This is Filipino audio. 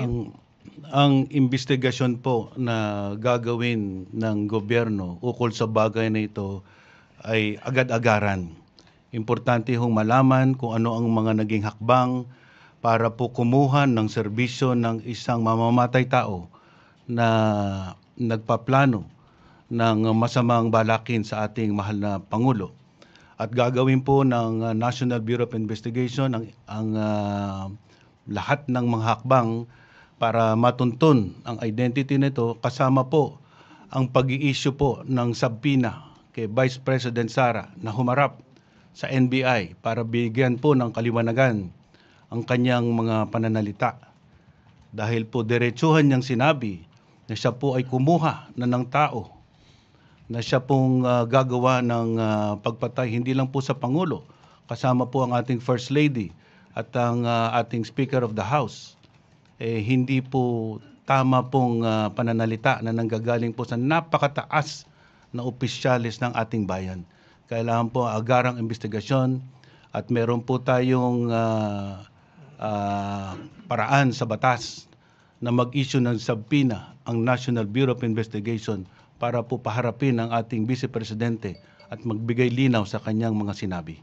you. Ang imbestigasyon po na gagawin ng gobyerno ukol sa bagay na ito ay agad-agaran. Importante hong malaman kung ano ang mga naging hakbang para po kumuha ng serbisyo ng isang mamamatay tao na nagpaplano ng masamang balakin sa ating mahal na Pangulo. At gagawin po ng National Bureau of Investigation ang lahat ng mga hakbang para matuntun ang identity nito, kasama po ang pag-i-issue po ng subpoena kay Vice President Sara na humarap sa NBI para bigyan po ng kaliwanagan ang kanyang mga pananalita. Dahil po diretsuhan niyang sinabi na siya po ay kumuha na ng tao, na siya pong gagawa ng pagpatay hindi lang po sa Pangulo, kasama po ang ating First Lady at ang ating Speaker of the House. Hindi po tama pong pananalita na nanggagaling po sa napakataas na opisyalis ng ating bayan. Kailangan po agarang investigasyon at meron po tayong paraan sa batas na mag-issue ng subpoena ang National Bureau of Investigation para po paharapin ang ating Vice Presidente at magbigay linaw sa kanyang mga sinabi.